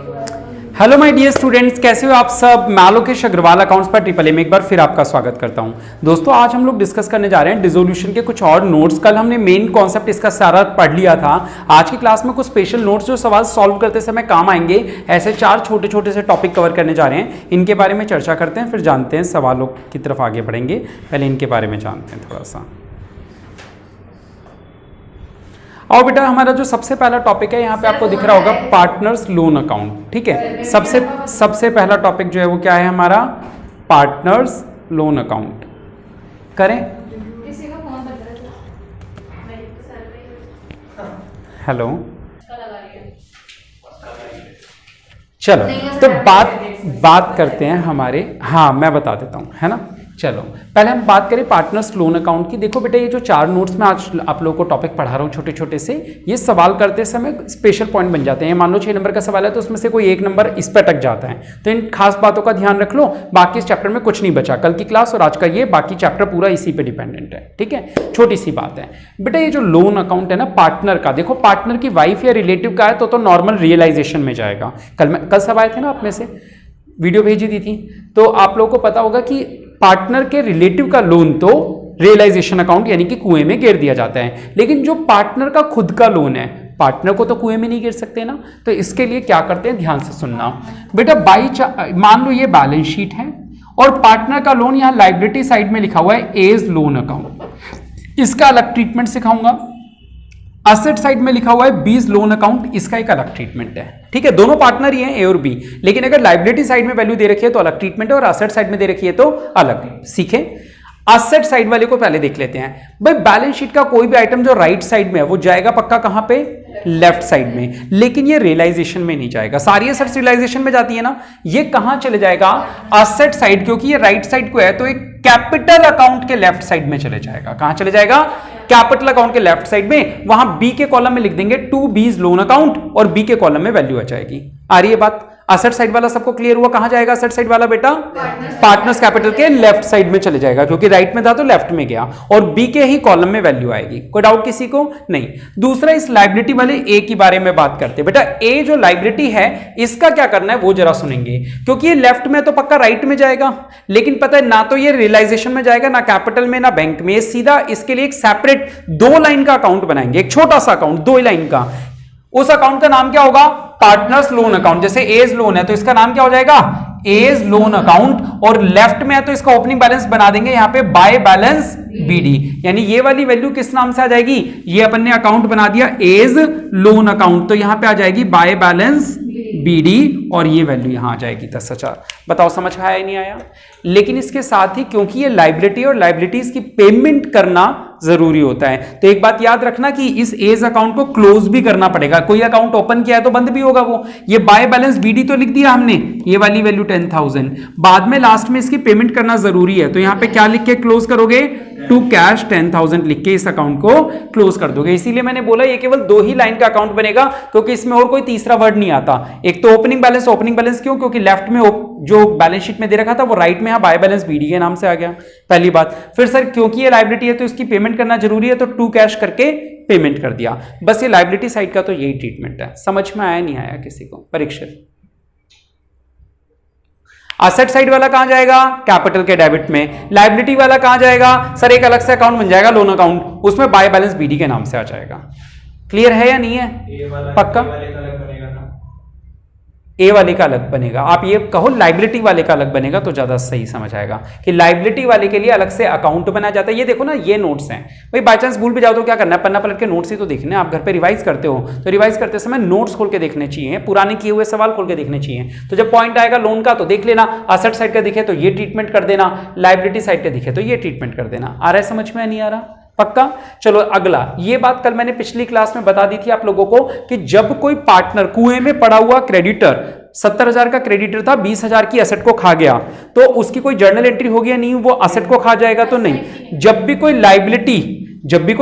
Hello my dear students, कैसे हो आप सब। मैं लोकेश अग्रवाल अकाउंट्स पर ट्रिपल ए में एक बार फिर आपका स्वागत करता हूं। दोस्तों आज हम लोग डिस्कस करने जा रहे हैं डिसोल्यूशन के कुछ और नोट्स। कल हमने मेन कॉन्सेप्ट इसका सारा पढ़ लिया था। आज की क्लास में कुछ स्पेशल नोट्स जो सवाल सॉल्व करते समय काम आएंगे, ऐसे 4 छोटे छोटे से टॉपिक कवर करने जा रहे हैं। इनके बारे में चर्चा करते हैं, फिर जानते हैं सवालों की तरफ आगे बढ़ेंगे। पहले इनके बारे में जानते हैं थोड़ा सा। और बेटा हमारा जो सबसे पहला टॉपिक है, यहाँ पे आपको दिख रहा होगा पार्टनर्स लोन अकाउंट। ठीक है, सबसे पहला टॉपिक जो है वो क्या है हमारा, पार्टनर्स लोन अकाउंट। करें। हेलो, चलो तो बात करते हैं हमारे, हाँ मैं बता देता हूँ, है ना। चलो पहले हम बात करें पार्टनर्स लोन अकाउंट की। देखो बेटा, ये जो 4 नोट्स में आज आप लोगों को टॉपिक पढ़ा रहा हूँ छोटे छोटे से, ये सवाल करते समय स्पेशल पॉइंट बन जाते हैं। मान लो 6 नंबर का सवाल है तो उसमें से कोई 1 नंबर इस पर अटक जाता है, तो इन खास बातों का ध्यान रख लो। बाकी इस चैप्टर में कुछ नहीं बचा, कल की क्लास और आज का ये बाकी चैप्टर पूरा इसी पे डिपेंडेंट है। ठीक है, छोटी सी बात है बेटा। ये जो लोन अकाउंट है ना पार्टनर का, देखो पार्टनर की वाइफ या रिलेटिव का है तो नॉर्मल रियलाइजेशन में जाएगा। कल सब आए थे ना, आप में से वीडियो भेजी दी थी, तो आप लोगों को पता होगा कि पार्टनर के रिलेटिव का लोन तो रियलाइजेशन अकाउंट यानी कि कुएं में गिर दिया जाता है। लेकिन जो पार्टनर का खुद का लोन है, पार्टनर को तो कुएं में नहीं गिर सकते ना, तो इसके लिए क्या करते हैं, ध्यान से सुनना बेटा। मान लो ये बैलेंस शीट है और पार्टनर का लोन यहां लायबिलिटी साइड में लिखा हुआ है एज लोन अकाउंट, इसका अलग ट्रीटमेंट सिखाऊंगा। असेट साइड में लिखा हुआ है बीज लोन अकाउंट, इसका एक अलग ट्रीटमेंट है। ठीक है, दोनों पार्टनर ही हैं ए और बी, लेकिन अगर लायबिलिटी साइड में वैल्यू दे रखी है तो अलग ट्रीटमेंट है और असेट साइड में दे रखी है तो अलग। सीखे, असेट साइड वाले को पहले देख लेते हैं भाई। बैलेंस शीट का कोई भी आइटम जो राइट साइड में है वो जाएगा पक्का कहां पे, लेफ्ट साइड में, लेकिन ये रियलाइजेशन में नहीं जाएगा। सारी असेट्स रियलाइजेशन में जाती है ना, ये कहां चले जाएगा, असेट साइड, क्योंकि ये राइट साइड को है तो एक कैपिटल अकाउंट के लेफ्ट साइड में चले जाएगा। कहां चले जाएगा, कैपिटल अकाउंट के लेफ्ट साइड में। वहां बी के कॉलम में लिख देंगे टू बीज लोन अकाउंट और बी के कॉलम में वैल्यू आ जाएगी। आ रही है बात। असेट साइड वाला सबको क्लियर हुआ, कहां जाएगा असेट साइड वाला बेटा, पार्टनर्स कैपिटल के लेफ्ट साइड में चले जाएगा, क्योंकि राइट में था तो लेफ्ट में गया, और बी के ही कॉलम में वैल्यू आएगी। कोई डाउट किसी को नहीं। दूसरा, इस लायबिलिटी वाले ए के बारे में बात करते हैं बेटा। ए जो लायबिलिटी है इसका क्या करना है वो जरा सुनेंगे, क्योंकि ये लेफ्ट में तो पक्का राइट में जाएगा, लेकिन पता है ना तो ये रियलाइजेशन में जाएगा, ना कैपिटल में, ना बैंक में। सीधा इसके लिए एक सेपरेट 2 लाइन का अकाउंट बनाएंगे, एक छोटा सा अकाउंट 2 लाइन का। उस अकाउंट का नाम क्या होगा, पार्टनर्स लोन अकाउंट। जैसे एज लोन है तो इसका नाम क्या हो जाएगा, एज लोन अकाउंट, और लेफ्ट में है तो इसका ओपनिंग बैलेंस बना देंगे यहां पे बाय बैलेंस बीडी, यानी ये वाली वैल्यू किस नाम से आ जाएगी, ये अपन ने अकाउंट बना दिया एज लोन अकाउंट, तो यहां पे आ जाएगी बाय बैलेंस बीडी और ये वैल्यू यहां आ जाएगी 10,000। बताओ समझ आया नहीं आया। लेकिन इसके साथ ही क्योंकि ये लायबिलिटी और लायबिलिटीज की पेमेंट करना जरूरी होता है, तो एक बात याद रखना कि इस एज अकाउंट को क्लोज भी करना पड़ेगा। कोई अकाउंट ओपन किया है तो बंद भी होगा वो। ये बाय बैलेंस बीडी तो लिख दिया हमने, ये वाली वैल्यू 10,000, बाद में लास्ट में इसकी पेमेंट करना जरूरी है, तो यहां पे क्या लिख के क्लोज करोगे, टू कैश 10,000 लिख के इस अकाउंट को क्लोज कर दोगे। इसीलिए मैंने बोला ये केवल 2 ही लाइन का अकाउंट बनेगा, क्योंकि इसमें और कोई तीसरा वर्ड नहीं आता। एक तो ओपनिंग बैलेंस क्यों, क्योंकि लेफ्ट में जो बैलेंस शीट में दे रखा था वो राइट में बाय बैलेंस बीडी के नाम से आ गया, पहली बात। फिर सर क्योंकि ये लायबिलिटी है तो इसकी पेमेंट करना जरूरी है, तो टू कैश करके पेमेंट कर दिया। बस ये लायबिलिटी साइड का तो यही ट्रीटमेंट है। समझ में आया नहीं आया किसी को परीक्षित। असेट साइड वाला कहां जाएगा, कैपिटल के डेबिट में। लायबिलिटी वाला कहां जाएगा, सर एक अलग से अकाउंट बन जाएगा लोन अकाउंट, उसमें बाय बैलेंस बीडी के नाम से आ जाएगा। क्लियर है या नहीं है, पक्का। ए वाले का अलग बनेगा, आप ये कहो लायबिलिटी वाले का अलग बनेगा तो ज्यादा सही समझ आएगा कि लायबिलिटी वाले के लिए अलग से अकाउंट बनाया जाता है। ये देखो ना, ये नोट्स हैं भाई, बाय चांस भूल भी जाओ तो क्या करना है, पन्ना पलट के नोट्स ही तो देखने। आप घर पे रिवाइज करते हो तो रिवाइज करते समय नोट्स खोल के देखने चाहिए, पुराने किए हुए सवाल खोल के देखने चाहिए। तो जब पॉइंट आएगा लोन का तो देख लेना, असेट साइड का दिखे तो ये ट्रीटमेंट कर देना, लायबिलिटी साइड का दिखे तो ये ट्रीटमेंट कर देना। आ रहा है समझ में, नहीं आ रहा, पक्का। चलो अगला, ये बात कल मैंने पिछली क्लास में बता दी थी आप लोगों को कि जब कोई पार्टनर कुएं में पड़ा हुआ क्रेडिटर 70,000 का क्रेडिटर था, 20,000 की एसेट को खा गया, तो उसकी कोई जर्नल एंट्री होगी या नहीं, वो एसेट को खा जाएगा तो नहीं। जब भी कोई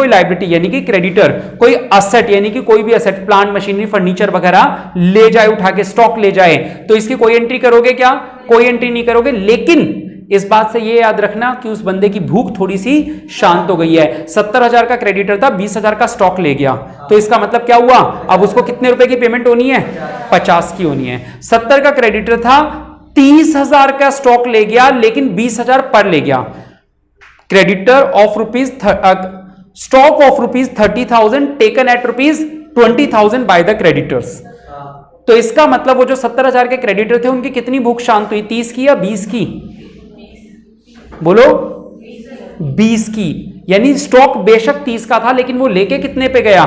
लायबिलिटी यानी कि क्रेडिटर कोई एसेट यानी कि कोई भी एसेट, प्लांट मशीनरी फर्नीचर वगैरह ले जाए, उठा के स्टॉक ले जाए, तो इसकी कोई एंट्री करोगे क्या, कोई एंट्री नहीं करोगे। लेकिन इस बात से ये याद रखना कि उस बंदे की भूख थोड़ी सी शांत हो गई है। 70,000 का क्रेडिटर था, 20,000 का स्टॉक ले गया, तो इसका मतलब क्या हुआ, अब उसको कितने रुपए की पेमेंट होनी है, 50 की होनी है। 70 का क्रेडिटर था, 30,000 का स्टॉक ले गया लेकिन 20,000 पर ले गया। Creditor of rupees stock of rupees 30,000 taken at rupees 20,000 by the creditors. तो इसका मतलब वो जो 70,000 के क्रेडिटर थे उनकी कितनी भूख शांत हुई, 30 की या 20 की, बोलो 20 की। यानी स्टॉक बेशक 30 का था लेकिन वो लेके कितने पे गया,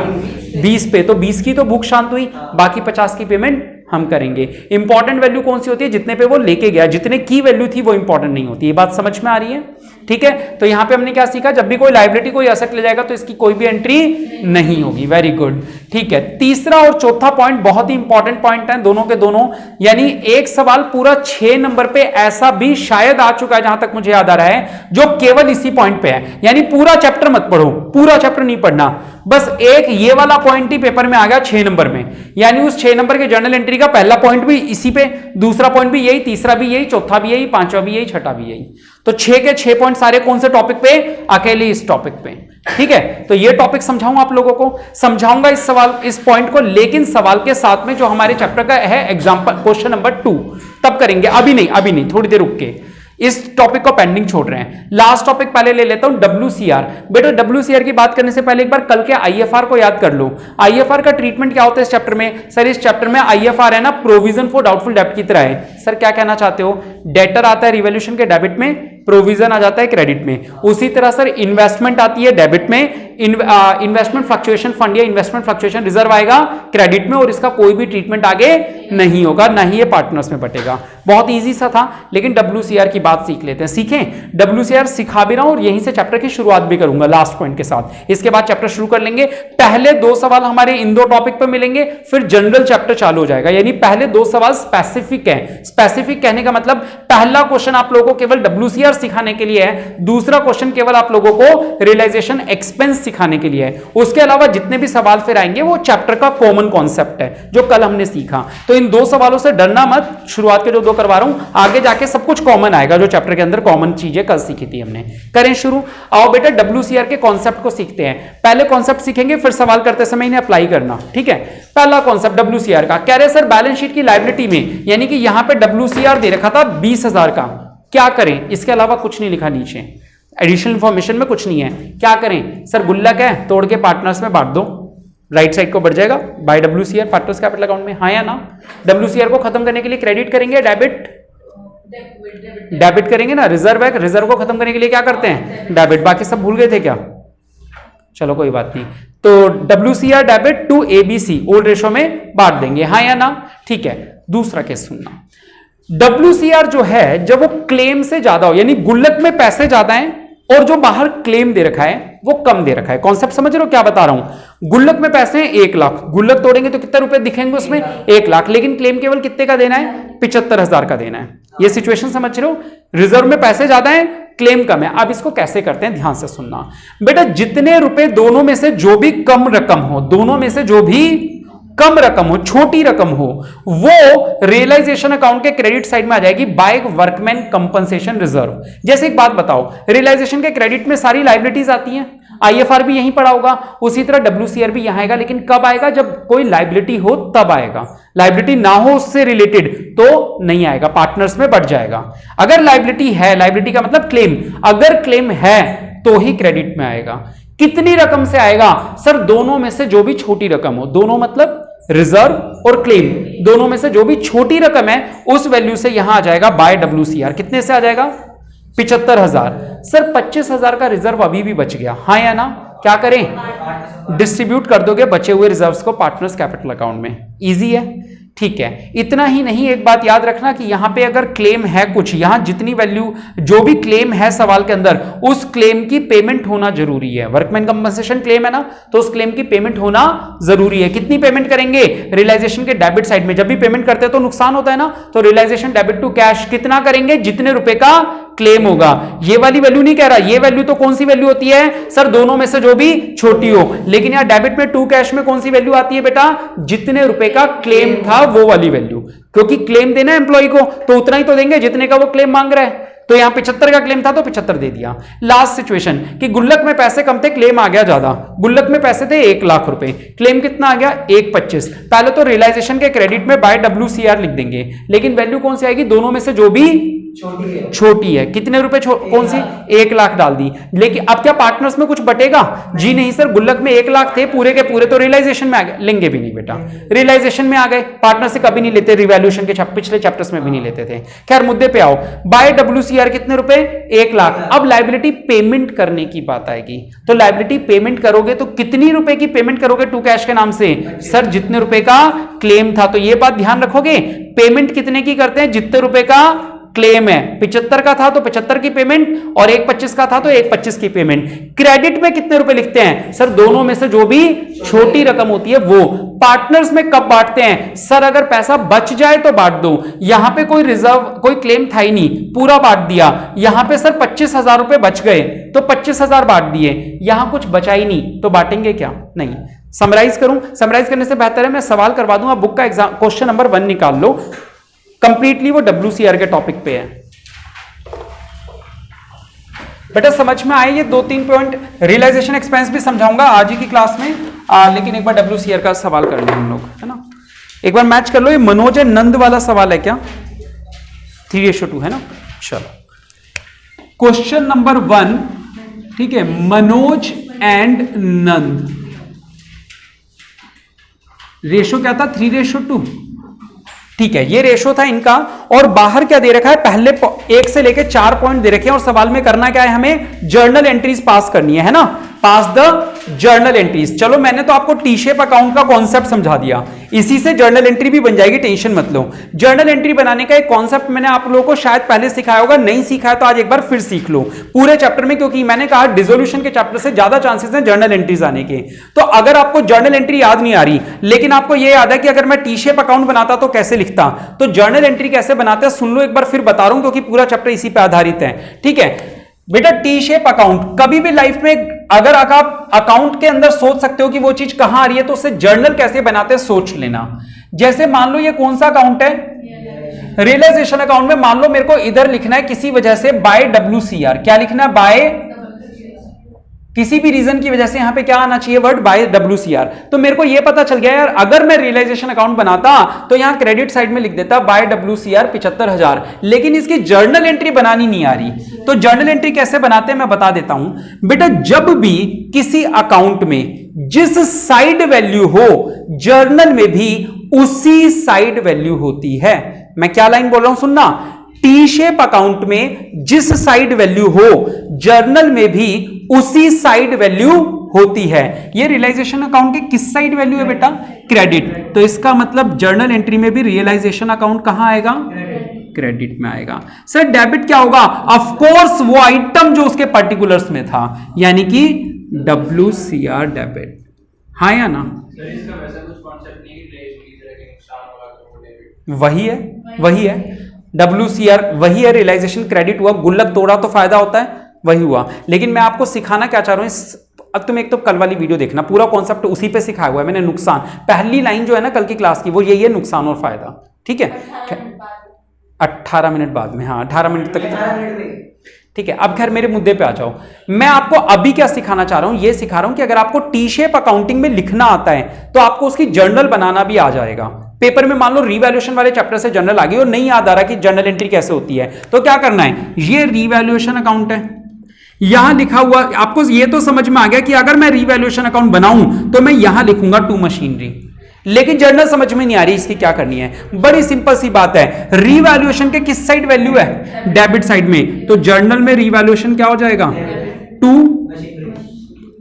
20 पे, तो 20 की तो भूख शांत हुई, बाकी 50 की पेमेंट हम करेंगे। इंपॉर्टेंट वैल्यू कौन सी होती है, जितने पे वो लेके गया, जितने की वैल्यू थी वो इंपॉर्टेंट नहीं होती। ये बात समझ में आ रही है, ठीक है। तो यहां पे हमने क्या सीखा, जब भी कोई लायबिलिटी कोई एसेट ले जाएगा तो इसकी कोई भी एंट्री नहीं होगी। वेरी गुड, ठीक है। तीसरा और चौथा पॉइंट बहुत ही इंपॉर्टेंट पॉइंट है दोनों के दोनों, यानी एक सवाल पूरा 6 नंबर पे ऐसा भी शायद आ चुका है जहां तक मुझे याद आ रहा है, जो केवल इसी पॉइंट पे है। यानी पूरा चैप्टर मत पढ़ो, पूरा चैप्टर नहीं पढ़ना, बस एक ये वाला पॉइंट ही पेपर में आ गया 6 नंबर में। यानी उस 6 नंबर के जर्नल एंट्री का पहला पॉइंट भी इसी पे, दूसरा पॉइंट भी यही, तीसरा भी यही, चौथा भी यही, पांचवा भी यही, छठा भी यही। तो 6 के 6 पॉइंट सारे कौन से टॉपिक पे, अकेले इस टॉपिक पे, ठीक है। तो ये टॉपिक समझाऊंगा आप लोगों को, समझाऊंगा इस सवाल, इस पॉइंट को, लेकिन सवाल के साथ में जो हमारे चैप्टर का है एग्जांपल क्वेश्चन नंबर 2 तब करेंगे, अभी नहीं, थोड़ी देर रुक के इस टॉपिक को पेंडिंग छोड़ रहे हैं। लास्ट टॉपिक पहले ले लेता हूं, WCR। बेटा WCR की बात करने से पहले एक बार कल के IFR को याद कर लो। IFR का ट्रीटमेंट क्या होता है इस चैप्टर में, सर इस चैप्टर में IFR है ना प्रोविजन फॉर डाउटफुल डेब्ट की तरह है। सर क्या कहना चाहते हो, डेटर आता है रिवॉल्यूशन के डेबिट में, प्रोविजन आ जाता है क्रेडिट में। उसी तरह सर इन्वेस्टमेंट आती है डेबिट में, इन्वेस्टमेंट फ्लक्चुएशन फंड या इन्वेस्टमेंट फ्लक्चुएशन रिजर्व आएगा क्रेडिट में, और इसका कोई भी ट्रीटमेंट आगे नहीं होगा, ना ही ये पार्टनर्स में बटेगा। बहुत इजी सा था, लेकिन WCR की बात सीख लेते हैं। सीखें, WCR सिखा भी रहा हूं और यहीं से चैप्टर की शुरुआत भी करूंगा लास्ट पॉइंट के साथ। इसके बाद चैप्टर शुरू कर लेंगे। पहले 2 सवाल हमारे इन 2 टॉपिक पे मिलेंगे, फिर जनरल चैप्टर चालू हो जाएगा। यानी पहले 2 सवाल स्पेसिफिक है। स्पेसिफिक कहने का मतलब पहला क्वेश्चन आप लोगों को केवल WCR सिखाने के लिए है, दूसरा क्वेश्चन केवल आप लोगों को रियलाइजेशन एक्सपेंस सिखाने के लिए है। उसके अलावा जितने भी सवाल फिर आएंगे वो चैप्टर का कॉमन कॉन्सेप्ट है जो कल हमने सीखा। तो इन 2 सवालों से डरना मत, शुरुआत के जो 2 करवा रहा हूं, आगे जाके सब कुछ कॉमन आएगा जो चैप्टर के अंदर कॉमन चीजें कल सीखी थी हमने। करें शुरू, आओ बेटा WCR के कॉन्सेप्ट को सीखते हैं। पहले कॉन्सेप्ट सीखेंगे, फिर सवाल करते समय इन्हें अप्लाई करना, ठीक है। पहला कॉन्सेप्ट WCR का, कह रहे सर बैलेंस शीट की लायबिलिटी में, यानी कि यहां पे WCR दे रखा था 20,000 का, क्या करें, इसके अलावा कुछ नहीं लिखा नीचे, एडिशनल इंफॉर्मेशन में कुछ नहीं है, क्या करें सर, गुल्लक है तोड़ के पार्टनर्स में बांट दो, राइट साइड को बढ़ जाएगा by WCR partners capital account में, हाँ या ना। WCR को खत्म करने के लिए क्रेडिट करेंगे, डेबिट करेंगे ना, रिजर्व है, रिजर्व को खत्म करने के लिए क्या करते हैं, डेबिट। बाकी सब भूल गए थे क्या, चलो कोई बात नहीं। तो WCR debit to ABC old ratio में बांट देंगे, हाँ या ना, ठीक है। दूसरा केस सुनना, WCR जो है जब वो क्लेम से ज्यादा हो, यानी गुल्लक में पैसे ज्यादा हैं और जो बाहर क्लेम दे रखा है वो कम दे रखा है। कॉन्सेप्ट समझ रहे हो क्या बता रहा हूं, गुल्लक में पैसे हैं 1 लाख, गुल्लक तोड़ेंगे तो कितने रुपए दिखेंगे उसमें, 1 लाख, लेकिन क्लेम केवल कितने का देना है, 75,000 का देना है। ये सिचुएशन समझ रहे हो, रिजर्व में पैसे ज्यादा हैं, क्लेम कम है। अब इसको कैसे करते हैं, ध्यान से सुनना बेटा। जितने रुपए दोनों में से जो भी कम रकम हो, दोनों में से जो भी कम रकम हो, छोटी रकम हो, वो रियलाइजेशन अकाउंट के क्रेडिट साइड में आ जाएगी बाय वर्कमैन कंपनसेशन रिजर्व। जैसे एक बात बताओ, रियलाइजेशन के क्रेडिट में सारी लायबिलिटीज आती हैं, IFR भी यहीं पड़ा होगा, उसी तरह WCR भी यहां आएगा, लेकिन कब आएगा, जब कोई लायबिलिटी हो तब आएगा, लायबिलिटी ना हो उससे रिलेटेड तो नहीं आएगा, पार्टनर्स में बढ़ जाएगा। अगर लायबिलिटी है, लायबिलिटी का मतलब क्लेम, अगर क्लेम है तो ही क्रेडिट में आएगा। कितनी रकम से आएगा, सर दोनों में से जो भी छोटी रकम हो, दोनों मतलब रिजर्व और क्लेम, दोनों में से जो भी छोटी रकम है उस वैल्यू से यहां आ जाएगा बाय WCR। कितने से आ जाएगा, 75,000। सर 25,000 का रिजर्व अभी भी बच गया, हाँ या ना, क्या करें, डिस्ट्रीब्यूट कर दोगे बचे हुए रिजर्व्स को पार्टनर्स कैपिटल अकाउंट में, इजी है, ठीक है। इतना ही नहीं, एक बात याद रखना कि यहां पे अगर क्लेम है कुछ, यहां जितनी वैल्यू जो भी क्लेम है सवाल के अंदर, उस क्लेम की पेमेंट होना जरूरी है। वर्कमैन कंपनसेशन क्लेम है ना, तो उस क्लेम की पेमेंट होना जरूरी है। कितनी पेमेंट करेंगे, रियलाइजेशन के डेबिट साइड में, जब भी पेमेंट करते हैं तो नुकसान होता है ना, तो रियलाइजेशन डेबिट टू कैश कितना करेंगे, जितने रुपए का क्लेम होगा। ये वाली वैल्यू नहीं कह रहा, ये वैल्यू तो कौन सी वैल्यू होती है सर, दोनों में से जो भी छोटी हो, लेकिन यहां डेबिट में टू कैश में कौन सी वैल्यू आती है बेटा, जितने रुपए का क्लेम था वो वाली वैल्यू, क्योंकि क्लेम देना है एम्प्लॉय को तो उतना ही तो देंगे जितने का वो क्लेम मांग रहा है। तो यहां 75 का क्लेम था तो 75 दे दिया। लास्ट सिचुएशन कि गुल्लक में पैसे कम थे, क्लेम आ गया ज्यादा, गुल्लक में पैसे थे 1 लाख रुपए, क्लेम कितना आ गया 125। पहले तो रियलाइजेशन के क्रेडिट में बाय WCR लिख देंगे, लेकिन वैल्यू कौन सी आएगी, दोनों में से जो भी छोटी है। कितने रुपए कौन सी, 1 लाख डाल दी। लेकिन अब क्या पार्टनर्स में कुछ बटेगा, जी नहीं सर, गुल्लक में 1 लाख थे पूरे के पूरे, तो रियलाइजेशन में आ गए, लेंगे भी नहीं बेटा, रियलाइजेशन में आ गए। पार्टनर से कभी नहीं लेते, रिवैल्यूएशन के पिछले चैप्टर्स में भी नहीं लेते थे। खैर मुद्दे पे आओ, बाय WCR कितने रुपए, 1 लाख। अब लायबिलिटी पेमेंट करने की बात आएगी, तो लायबिलिटी पेमेंट करोगे तो कितनी रुपए की पेमेंट करोगे टू कैश के नाम से, सर जितने रुपए का क्लेम था। तो ये बात ध्यान रखोगे, पेमेंट कितने की करते हैं, जितने रुपए का क्लेम है। 75 का था तो 75 की पेमेंट, और 125 का था तो 125 की पेमेंट। क्रेडिट में कितने रुपए लिखते हैं, सर दोनों में से जो भी छोटी रकम होती है वो। पार्टनर्स में कब बांटते हैं, सर अगर पैसा बच जाए तो बांट दो। यहां पे कोई रिजर्व कोई क्लेम था ही नहीं, पूरा बांट दिया। यहां पे सर 25,000 रुपए बच गए तो 25,000 बांट दिए, यहां कुछ बचा ही नहीं तो बांटेंगे क्या, नहीं। समराइज करूं, समराइज करने से बेहतर है मैं सवाल करवा दूंगा, बुक का एग्जाम क्वेश्चन नंबर 1 निकाल लो, कंप्लीटली वो WCR के टॉपिक पे है। बेटा समझ में आए ये 2-3 पॉइंट। रियलाइजेशन एक्सपेंस भी समझाऊंगा आज ही की क्लास में, लेकिन एक बार WCR का सवाल कर लें हम लोग, है ना। एक बार मैच कर लो, ये मनोज एंड नंद वाला सवाल है क्या, 3:2 है ना। चलो क्वेश्चन नंबर 1, ठीक है, मनोज एंड नंद, रेशो क्या था, 3:2, ठीक है, ये रेशो था इनका। और बाहर क्या दे रखा है, पहले 1 से लेके 4 पॉइंट दे रखे हैं, और सवाल में करना क्या है, हमें जर्नल एंट्रीज पास करनी है ना, पास द जर्नल एंट्रीज। चलो मैंने तो आपको टी शेप अकाउंट का कॉन्सेप्ट समझा दिया, इसी से जर्नल एंट्री भी बन जाएगी, टेंशन मत लो। जर्नल एंट्री बनाने का एक कॉन्सेप्ट मैंने आप लोगों को शायद पहले सिखाया होगा, नहीं सिखाया तो आज एक बार फिर सीख लो पूरे चैप्टर में, क्योंकि मैंने कहा डिसोल्यूशन के चैप्टर से ज्यादा चांसेस हैं जर्नल एंट्रीज आने के। तो अगर आपको जर्नल एंट्री याद नहीं आ रही, लेकिन आपको यह याद है कि अगर मैं टी शेप अकाउंट बनाता तो कैसे लिखता, तो जर्नल एंट्री कैसे बनाते हैं सुन लो एक बार, फिर बता रहा हूं क्योंकि पूरा चैप्टर इसी पे आधारित है, ठीक है। बेटा टी शेप अकाउंट कभी भी लाइफ में अगर आप अकाउंट के अंदर सोच सकते हो कि वो चीज कहां आ रही है, तो उससे जर्नल कैसे बनाते हैं सोच लेना। जैसे मान लो ये कौन सा अकाउंट है, रियलाइजेशन अकाउंट में मान लो मेरे को इधर लिखना है किसी वजह से बाय WCR, क्या लिखना है, बाय, किसी भी रीजन की वजह से यहां पे क्या आना चाहिए, वर्ड बाय WCR। तो मेरे को यह पता चल गया यार, अगर मैं रियलाइजेशन अकाउंट बनाता तो यहां क्रेडिट साइड में लिख देता बाय WCR 75,000, लेकिन इसकी जर्नल एंट्री बनानी नहीं आ रही। तो जर्नल एंट्री कैसे बनाते हैं मैं बता देता हूं। बेटा जब भी किसी अकाउंट में जिस साइड वैल्यू हो, जर्नल में भी उसी साइड वैल्यू होती है। मैं क्या लाइन बोल रहा हूं सुनना, टी शेप अकाउंट में जिस साइड वैल्यू हो, जर्नल में भी उसी साइड वैल्यू होती है। ये रियलाइजेशन अकाउंट की किस साइड वैल्यू है बेटा, क्रेडिट। तो इसका मतलब जर्नल एंट्री में भी रियलाइजेशन अकाउंट कहां आएगा, क्रेडिट में आएगा। सर डेबिट क्या होगा, ऑफ कोर्स वो आइटम जो उसके पर्टिकुलर्स में था, यानी कि WCR डेबिट, हाँ या ना। वही है WCR, वही है, रियलाइजेशन क्रेडिट हुआ, गुल्लक तोड़ा तो फायदा होता है, वही हुआ। लेकिन मैं आपको सिखाना क्या चाह रहा हूं, अब तुम एक तो कल वाली वीडियो देखना, पूरा कॉन्सेप्ट उसी पे सिखाया हुआ है मैंने। नुकसान, पहली लाइन जो है ना कल की क्लास की, वो यही है, नुकसान और फायदा, ठीक है। 18 मिनट बाद में, हाँ 18 मिनट तक, ठीक है। अब खैर मेरे मुद्दे पे आ जाओ, मैं आपको अभी क्या सिखाना चाह रहा हूं, ये सिखा रहा हूं कि अगर आपको टी शेप अकाउंटिंग में लिखना आता है तो आपको उसकी जर्नल बनाना भी आ जाएगा। पेपर में मान लो रिवैल्यूएशन वाले चैप्टर से जर्नल आ गई और नहीं याद आ रहा कि जर्नल एंट्री कैसे होती है, तो क्या करना है, ये रिवैल्यूएशन अकाउंट है, यहां लिखा हुआ, आपको ये तो समझ में आ गया कि अगर मैं रिवैल्यूएशन अकाउंट बनाऊं तो मैं यहां लिखूंगा टू मशीनरी, लेकिन जर्नल समझ में नहीं आ रही इसकी क्या करनी है। बड़ी सिंपल सी बात है, रिवैल्यूएशन के किस साइड वैल्यू है, डेबिट साइड में, तो जर्नल में रिवैल्यूएशन क्या हो जाएगा, टू।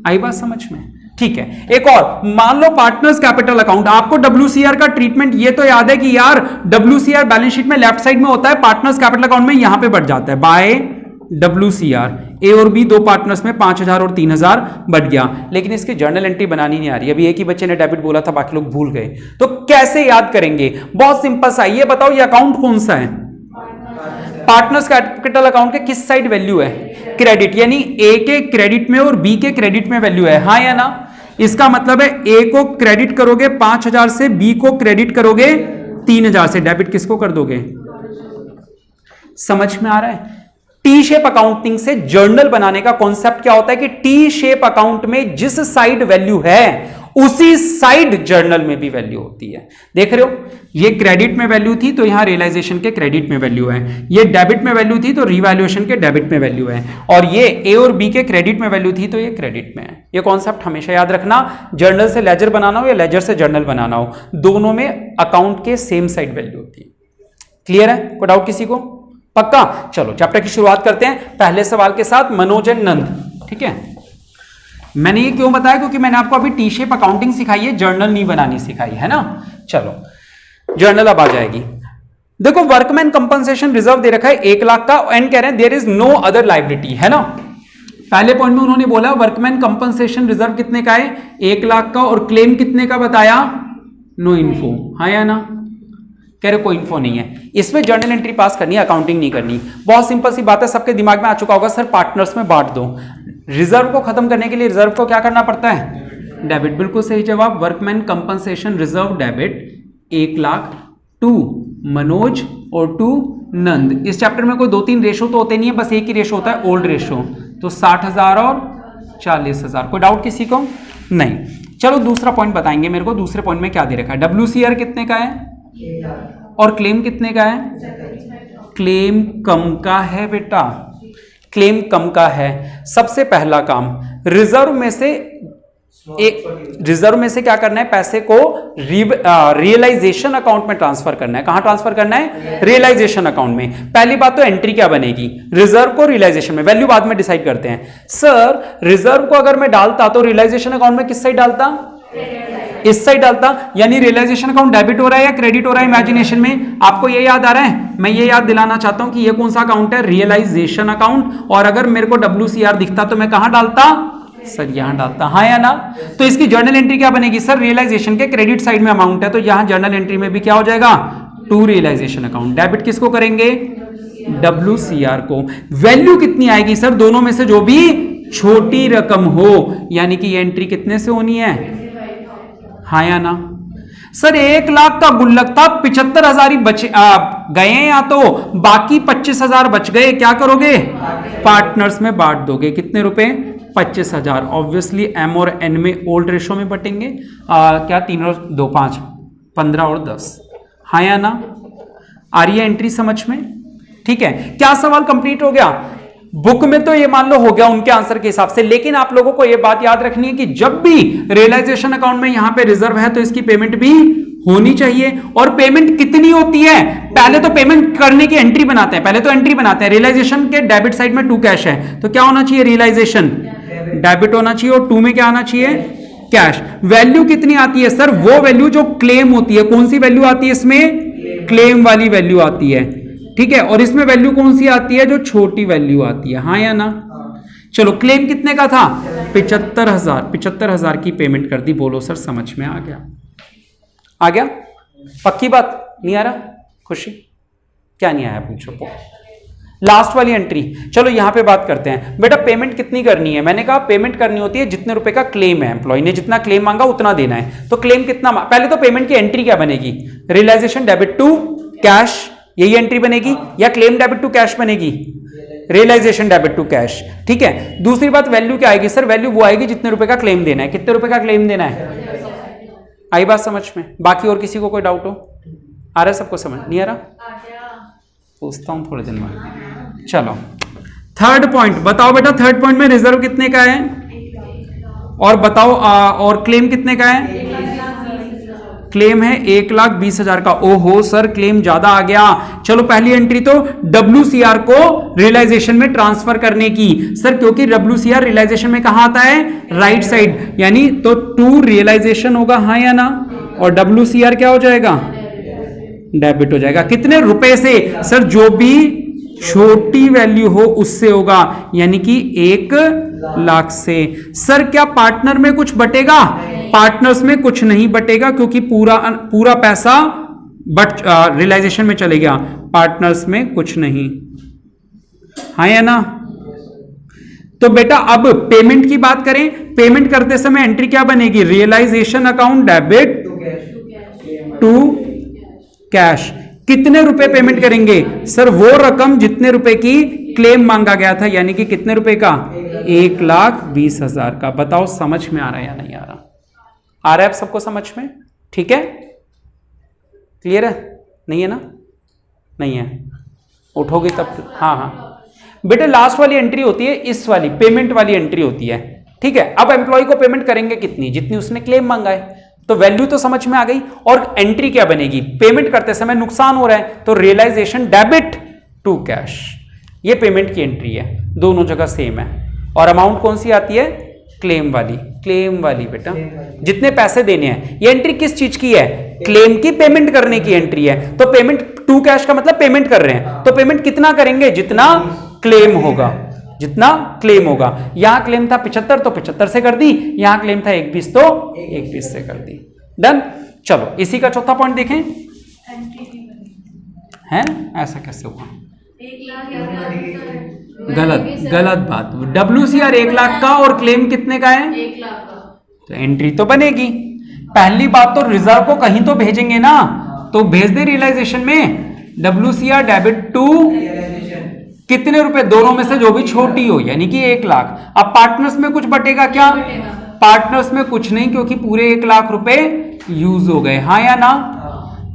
आई बात समझ में, ठीक है। एक और मान लो पार्टनर्स कैपिटल अकाउंट, आपको WCR का ट्रीटमेंट ये तो याद है कि यार WCR बैलेंस शीट में लेफ्ट साइड में होता है, पार्टनर्स कैपिटल अकाउंट में यहां पे बढ़ जाता है बाय WCR। ए और बी दो पार्टनर्स में 5,000 और 3,000 बढ़ गया, लेकिन इसकी जर्नल एंट्री बनानी नहीं आ रही। अभी एक ही बच्चे ने डेबिट बोला था, बाकी लोग भूल गए, तो कैसे याद करेंगे, बहुत सिंपल सा। ये बताओ ये अकाउंट कौन सा है, पार्टनर्स कैपिटल अकाउंट के किस साइड वैल्यू है, क्रेडिट, यानी ए के क्रेडिट में और बी के क्रेडिट में वैल्यू है, हाँ या ना। इसका मतलब है ए को क्रेडिट करोगे 5,000 से, बी को क्रेडिट करोगे 3,000 से, डेबिट किसको कर दोगे, समझ में आ रहा है। टी शेप अकाउंटिंग से जर्नल बनाने का कॉन्सेप्ट क्या होता है कि टी शेप अकाउंट में जिस साइड वैल्यू है उसी साइड जर्नल में भी वैल्यू होती है। देख रहे हो, ये क्रेडिट में वैल्यू थी तो यहां रियलाइजेशन के क्रेडिट में वैल्यू है, ये डेबिट में वैल्यू थी तो रिवैल्यूएशन के डेबिट में वैल्यू है, और ये ए और बी के क्रेडिट में वैल्यू थी तो ये क्रेडिट में है। ये कॉन्सेप्ट हमेशा याद रखना, जर्नल से लेजर बनाना हो या लेजर से जर्नल बनाना हो, दोनों में अकाउंट के सेम साइड वैल्यू होती है। क्लियर है? कोई डाउट किसी को? पक्का? चलो चैप्टर की शुरुआत करते हैं पहले सवाल के साथ, मनोज एंड नंद। ठीक है, मैंने ये क्यों बताया, क्योंकि मैंने आपको अभी टी शेप अकाउंटिंग सिखाई है, जर्नल नहीं बनानी सिखाई है ना। चलो जर्नल अब आ जाएगी। देखो वर्कमैन कंपनसेशन रिजर्व दे रखा है 1 लाख का, एंड कह रहे हैं there is no other liability, है ना। पहले पॉइंट में उन्होंने बोला वर्कमैन कंपनसेशन रिजर्व कितने का है, 1 लाख का, और क्लेम कितने का बताया, नो इन्फो, हाँ या ना। कह रहे कोई इन्फो नहीं है, इसमें जर्नल एंट्री पास करनी है, अकाउंटिंग नहीं करनी। बहुत सिंपल सी बात है, सबके दिमाग में आ चुका होगा, सर पार्टनर्स में बांट दो। रिजर्व को खत्म करने के लिए रिजर्व को क्या करना पड़ता है, डेबिट। बिल्कुल सही जवाब, workman compensation reserve debit 1 lakh to Manoj और टू नंद। इस चैप्टर में कोई 2-3 रेशो तो होते नहीं है, बस एक ही रेशो होता है, ओल्ड रेशो, तो 60,000 और 40,000। कोई डाउट किसी को? नहीं। चलो दूसरा पॉइंट बताएंगे मेरे को, दूसरे पॉइंट में क्या दे रखा है, WCR कितने का है और क्लेम कितने का है, क्लेम कम का है बेटा, क्लेम कम का है। सबसे पहला काम रिजर्व में से क्या करना है, पैसे को रियलाइजेशन अकाउंट में ट्रांसफर करना है। कहां ट्रांसफर करना है, रियलाइजेशन अकाउंट में। पहली बात तो एंट्री क्या बनेगी, रिजर्व को रियलाइजेशन में, वैल्यू बाद में डिसाइड करते हैं। सर रिजर्व को अगर मैं डालता तो रियलाइजेशन अकाउंट में किस साइड डालता, इस साइड डालता, यानी रियलाइजेशन अकाउंट डेबिट हो रहा है या क्रेडिट हो रहा है इमेजिनेशन में, आपको ये याद आ रहा है। मैं ये याद दिलाना चाहता हूं कि ये कौन सा अकाउंट है, रियलाइजेशन अकाउंट, और अगर मेरे को WCR दिखता तो मैं कहां डालता, सर यहां डालता, हाँ या ना। तो इसकी जर्नल एंट्री क्या बनेगी, सर रियलाइजेशन के क्रेडिट साइड में अमाउंट है तो यहां जर्नल एंट्री में भी क्या हो जाएगा, टू रियलाइजेशन अकाउंट। डेबिट किसको करेंगे, WCR को। वैल्यू कितनी आएगी, सर दोनों में से जो भी छोटी रकम हो, यानी कि ये एंट्री कितने से होनी है, हाँ या ना। सर 1 लाख का गुल्लक था, 75,000 ही बचे गए, या तो बाकी 25,000 बच गए, क्या करोगे, पार्टनर्स में बांट दोगे। कितने रुपए, 25,000। ऑब्वियसली M और N में ओल्ड रेशो में बटेंगे, क्या 3 और 2 5, 15 और 10, हाँ या ना। आ रही है एंट्री समझ में? ठीक है, क्या सवाल कंप्लीट हो गया। बुक में तो ये मान लो हो गया उनके आंसर के हिसाब से, लेकिन आप लोगों को ये बात याद रखनी है कि जब भी रियलाइजेशन अकाउंट में यहां पे रिजर्व है तो इसकी पेमेंट भी होनी चाहिए। और पेमेंट कितनी होती है, पहले तो पेमेंट करने की एंट्री बनाते हैं, पहले तो एंट्री बनाते हैं। रियलाइजेशन के डेबिट साइड में 2 कैश है, तो क्या होना चाहिए, रियलाइजेशन डेबिट होना चाहिए, और 2 में क्या आना चाहिए, कैश। वैल्यू कितनी आती है, सर वो वैल्यू जो क्लेम होती है। कौन सी वैल्यू आती है इसमें, क्लेम वाली वैल्यू आती है, ठीक है। और इसमें वैल्यू कौन सी आती है, जो छोटी वैल्यू आती है, हाँ या ना। चलो क्लेम कितने का था, 75,000, 75,000 की पेमेंट कर दी। बोलो सर समझ में आ गया, आ गया, पक्की बात, नहीं आ रहा, खुशी क्या नहीं आया पूछो। लास्ट वाली एंट्री, चलो यहां पे बात करते हैं। बेटा पेमेंट कितनी करनी है, मैंने कहा पेमेंट करनी होती है जितने रुपए का क्लेम है, एम्प्लॉय ने जितना क्लेम मांगा उतना देना है। तो क्लेम कितना, पहले तो पेमेंट की एंट्री क्या बनेगी, रियलाइजेशन डेबिट टू कैश, यही एंट्री बनेगी, या क्लेम डेबिट टू कैश बनेगी, रियलाइजेशन डेबिट टू कैश, ठीक है। दूसरी बात वैल्यू क्या आएगी, सर वैल्यू वो आएगी जितने रुपए का क्लेम देना है। कितने रुपए का क्लेम देना है, आई बात समझ में। बाकी और किसी को कोई डाउट हो, आ रहा है सबको समझ, नहीं आ रहा, पूछता हूं थोड़े दिन में। चलो थर्ड पॉइंट बताओ बेटा, थर्ड पॉइंट में रिजर्व कितने का है, और बताओ और क्लेम कितने का है, क्लेम है 1,20,000 का। ओहो सर क्लेम ज्यादा आ गया। चलो पहली एंट्री तो WCR को रियलाइजेशन में ट्रांसफर करने की, सर क्योंकि WCR रियलाइजेशन में कहां आता है, राइट साइड, यानी तो 2 रियलाइजेशन होगा, हाँ या ना, और WCR क्या हो जाएगा, डेबिट हो जाएगा। कितने रुपए से, सर जो भी छोटी वैल्यू हो उससे होगा, यानी कि 1 लाख से। सर क्या पार्टनर में कुछ बटेगा, पार्टनर्स में कुछ नहीं बटेगा, क्योंकि पूरा पैसा रियलाइजेशन में चले गया, पार्टनर्स में कुछ नहीं, हाँ या ना। तो बेटा अब पेमेंट की बात करें, पेमेंट करते समय एंट्री क्या बनेगी, realisation account debit to cash. कितने रुपए पेमेंट करेंगे, सर वो रकम जितने रुपए की क्लेम मांगा गया था, यानी कि कितने रुपए का? 1,20,000 का। बताओ समझ में आ रहा है या नहीं आ रहा? आ रहा है आप सबको समझ में? ठीक है, क्लियर है? नहीं है ना? नहीं है, उठोगे तब। हाँ हाँ बेटे, लास्ट वाली एंट्री होती है इस वाली पेमेंट वाली एंट्री होती है, ठीक है। अब एम्प्लॉय को पेमेंट करेंगे कितनी? जितनी उसने क्लेम मांगा है। तो वैल्यू तो समझ में आ गई। और एंट्री क्या बनेगी? पेमेंट करते समय नुकसान हो रहा है तो रियलाइजेशन डेबिट टू कैश, ये पेमेंट की एंट्री है, दोनों जगह सेम है। और अमाउंट कौन सी आती है? क्लेम वाली। क्लेम वाली बेटा, जितने पैसे देने हैं। ये एंट्री किस चीज की है? क्लेम की, पेमेंट करने की एंट्री है। तो पेमेंट टू कैश का मतलब पेमेंट कर रहे हैं, तो पेमेंट कितना करेंगे? जितना क्लेम होगा, जितना क्लेम होगा। यहां क्लेम था 75 तो 75 से कर दी, यहां क्लेम था 1,20 तो 1,20 से कर दी। डन। चलो इसी का चौथा पॉइंट देखें। है ऐसा कैसे हुआ? गलत बात। WCR 1,00,000 का और क्लेम कितने का है? 1,00,000 का। तो एंट्री तो बनेगी। पहली बात तो रिजर्व को कहीं तो भेजेंगे ना, तो भेज दे रियलाइजेशन में। WCR डेबिट टू कितने रुपए? दोनों में से जो भी छोटी हो, यानी कि 1,00,000। अब पार्टनर्स में कुछ बटेगा क्या? पार्टनर्स में कुछ नहीं, क्योंकि पूरे 1,00,000 रुपए यूज हो गए। हाँ या ना?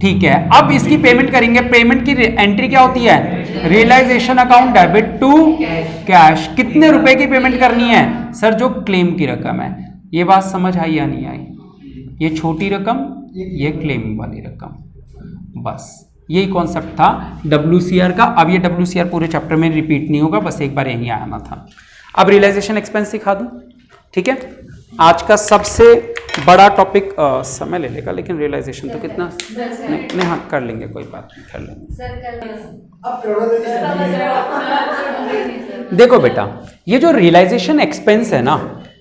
ठीक है। अब इसकी पेमेंट करेंगे। पेमेंट की एंट्री क्या होती है? Realisation account debit to cash. कितने रुपए की पेमेंट करनी है? सर जो क्लेम की रकम है। ये बात समझ आई या नहीं आई? ये छोटी रकम, ये क्लेम वाली रकम, बस यही कॉन्सेप्ट था WCR का। अब ये WCR पूरे चैप्टर में रिपीट नहीं होगा, बस एक बार यही आना था। अब रियलाइजेशन एक्सपेंस सिखा दूं, ठीक है। आज का सबसे बड़ा टॉपिक समय ले लेगा, लेकिन रियलाइजेशन तो कितना नहीं, हाँ कर लेंगे, कोई बात नहीं, कर लेंगे। देखो बेटा, ये जो रियलाइजेशन एक्सपेंस है ना,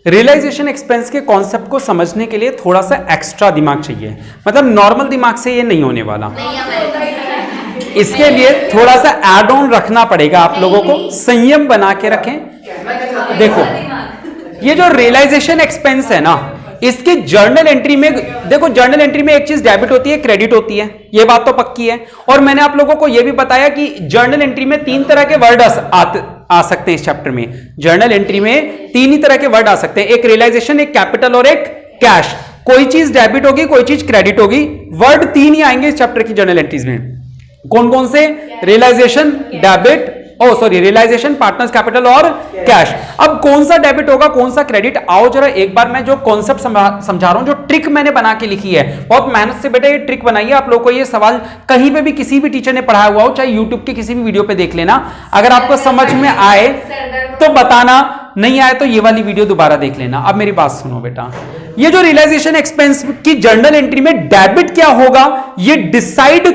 रियलाइजेशन एक्सपेंस के कॉन्सेप्ट को समझने के लिए थोड़ा सा एक्स्ट्रा दिमाग चाहिए। मतलब नॉर्मल दिमाग से ये नहीं होने वाला, इसके लिए थोड़ा सा एड ऑन रखना पड़ेगा। आप लोगों को संयम बना के रखें। देखो ये जो रियलाइजेशन एक्सपेंस है ना, इसकी जर्नल एंट्री में देखो, जर्नल एंट्री में एक चीज डेबिट होती है, क्रेडिट होती है, ये बात तो पक्की है। और मैंने आप लोगों को यह भी बताया कि जर्नल एंट्री में 3 तरह के वर्ड आ सकते हैं इस चैप्टर में। जर्नल एंट्री में 3 ही तरह के वर्ड आ सकते हैं, एक रियलाइजेशन, एक कैपिटल और एक कैश। कोई चीज डेबिट होगी, कोई चीज क्रेडिट होगी। वर्ड 3 ही आएंगे इस चैप्टर की जर्नल एंट्रीज में। कौन कौन से? Realisation, debit, realisation, partners capital और कैश। अब कौन सा डेबिट होगा, कौन सा क्रेडिट? आओ जरा एक बार मैं जो कॉन्सेप्ट समझा रहा हूं, जो ट्रिक मैंने बना के लिखी है, बहुत मेहनत से बेटा ये ट्रिक बनाई है। आप लोगों को ये सवाल कहीं पे भी किसी भी टीचर ने पढ़ाया हुआ हो, चाहे यूट्यूब के किसी भी वीडियो पे देख लेना। अगर आपको समझ में आए तो बताना, नहीं आए तो ये वाली वीडियो दोबारा देख लेना। अब मेरी बात सुनो बेटा, ये जो रियलाइजेशन एक्सपेंस की जर्नल एंट्री में डेबिट क्या होगा, ये डिसाइड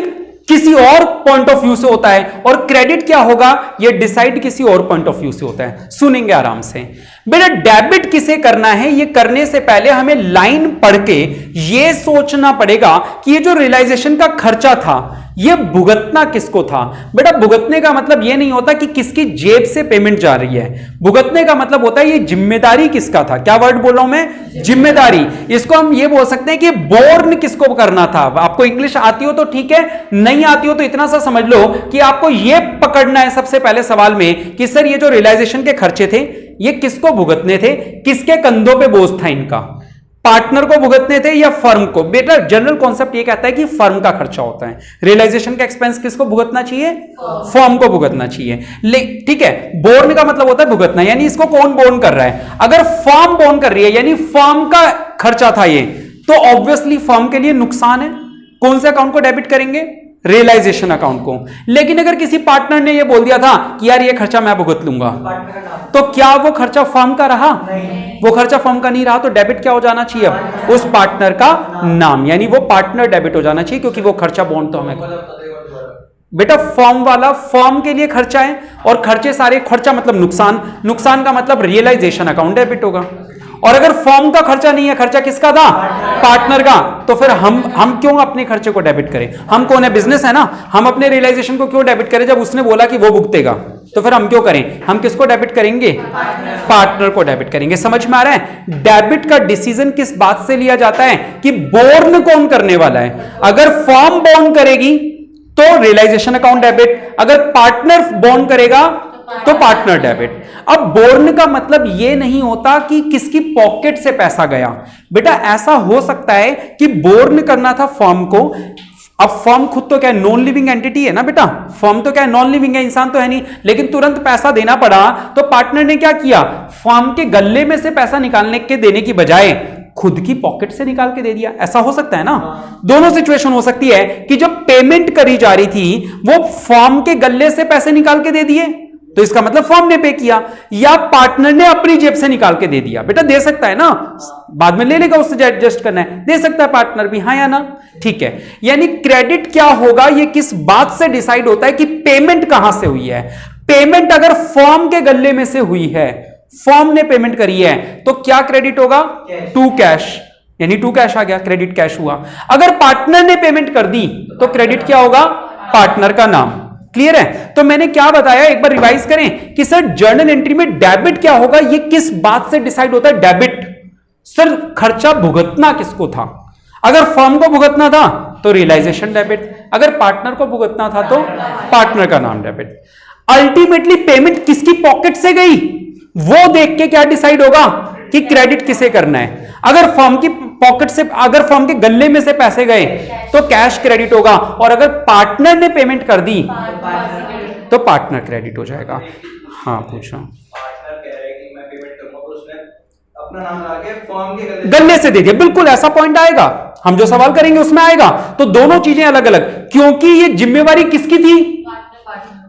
किसी और पॉइंट ऑफ व्यू से होता है, और क्रेडिट क्या होगा, ये डिसाइड किसी और पॉइंट ऑफ व्यू से होता है। सुनेंगे आराम से बेटा। डेबिट किसे करना है, ये करने से पहले हमें लाइन पढ़ के ये सोचना पड़ेगा कि ये जो रियलाइजेशन का खर्चा था, ये भुगतना किसको था। बेटा भुगतने का मतलब ये नहीं होता कि किसकी जेब से पेमेंट जा रही है। भुगतने का मतलब होता है ये जिम्मेदारी किसका था। क्या वर्ड बोल रहा हूं मैं? जिम्मेदारी। इसको हम ये बोल सकते हैं कि बोर्न किसको करना था। आपको इंग्लिश आती हो तो ठीक है, नहीं आती हो तो इतना सा समझ लो कि आपको ये पकड़ना है सबसे पहले सवाल में कि सर ये जो रियलाइजेशन के खर्चे थे, ये किसको भुगतने थे, किसके कंधों पे बोझ था इनका, पार्टनर को भुगतने थे या फर्म को। बेटा जनरल कॉन्सेप्ट ये कहता है कि फर्म का खर्चा होता है। रियलाइजेशन का एक्सपेंस किसको भुगतना चाहिए? फर्म को भुगतना चाहिए। ठीक है, बोर्न का मतलब होता है भुगतना, यानी इसको कौन बोर्न कर रहा है। अगर फर्म बोर्न कर रही है, यानी फर्म का खर्चा था ये, तो ऑब्वियसली फर्म के लिए नुकसान है। कौन से अकाउंट को डेबिट करेंगे? रियलाइजेशन अकाउंट को। लेकिन अगर किसी पार्टनर ने ये बोल दिया था कि यार ये खर्चा मैं भुगत लूंगा, तो क्या वो खर्चा फर्म का रहा? वो खर्चा फर्म का नहीं रहा, तो डेबिट क्या हो जाना चाहिए? उस पार्टनर का नाम, यानी वो पार्टनर डेबिट हो जाना चाहिए, क्योंकि वो खर्चा बॉन्ड तो हमें। बेटा फर्म वाला फर्म के लिए खर्चा है, और खर्चे सारे, खर्चा मतलब नुकसान, नुकसान का मतलब रियलाइजेशन अकाउंट डेबिट होगा। और अगर फर्म का खर्चा नहीं है, खर्चा किसका था? पार्टनर का, तो फिर हम क्यों अपने खर्चे को डेबिट करें? हम कौन है? बिजनेस है ना। हम अपने रियलाइजेशन को क्यों डेबिट करें? जब उसने बोला कि वो भुगतेगा, तो फिर हम क्यों करें? हम किसको डेबिट करेंगे? पार्टनर को डेबिट करेंगे। समझ में आ रहा है? डेबिट का डिसीजन किस बात से लिया जाता है कि बोर्न कौन करने वाला है। अगर फर्म बोर्न करेगी तो रियलाइजेशन अकाउंट डेबिट, अगर पार्टनर बोर्न करेगा तो पार्टनर डेबिट। अब बोर्न का मतलब यह नहीं होता कि किसकी पॉकेट से पैसा गया। बेटा ऐसा हो सकता है कि बोर्न करना था फर्म को। अब फर्म खुद तो क्या है, नॉन लिविंग एंटिटी है ना बेटा, फर्म तो क्या है, नॉन लिविंग है, इंसान तो है नहीं, लेकिन तुरंत पैसा देना पड़ा। तो पार्टनर ने क्या किया, फर्म के गल्ले में से पैसा निकालने के देने की बजाय खुद की पॉकेट से निकाल के दे दिया। ऐसा हो सकता है ना। दोनों सिचुएशन हो सकती है कि जब पेमेंट करी जा रही थी वो फर्म के गल्ले से पैसे निकाल के दे दिए, तो इसका मतलब फर्म ने पे किया, या पार्टनर ने अपनी जेब से निकाल के दे दिया। बेटा दे सकता है ना, बाद में ले लेगा, उससे एडजस्ट करना है, दे सकता है पार्टनर भी, हाँ या ना। ठीक है, यानी क्रेडिट क्या होगा, ये किस बात से डिसाइड होता है कि पेमेंट कहां से हुई है। पेमेंट अगर फर्म के गल्ले में से हुई है, फर्म ने पेमेंट करी है, तो क्या क्रेडिट होगा, टू कैश, यानी टू कैश आ गया, क्रेडिट कैश हुआ। अगर पार्टनर ने पेमेंट कर दी तो क्रेडिट क्या होगा, पार्टनर का नाम। क्लियर है। तो मैंने क्या बताया, एक बार रिवाइज करें कि सर जर्नल एंट्री में डेबिट क्या होगा, ये किस बात से डिसाइड होता है। डेबिट सर खर्चा भुगतना किसको था, अगर फर्म को भुगतना था तो रियलाइजेशन डेबिट, अगर पार्टनर को भुगतना था तो पार्टनर का नाम डेबिट। अल्टीमेटली पेमेंट किसकी पॉकेट से गई वो देख के क्या डिसाइड होगा कि क्रेडिट किसे करना है। अगर फर्म की पॉकेट से, अगर फर्म के गल्ले में से पैसे गए तो कैश क्रेडिट होगा, और अगर पार्टनर ने पेमेंट कर दी तो पार्टनर क्रेडिट हो जाएगा। हाँ पूछो। पार्टनर कह रहा है कि मैं पेमेंट करूंगा, पर उसने अपना नाम लगा के फर्म के गल्ले से दे दिया, बिल्कुल ऐसा पॉइंट आएगा, हम जो सवाल करेंगे उसमें आएगा। तो दोनों चीजें अलग अलग, क्योंकि ये जिम्मेवारी किसकी थी,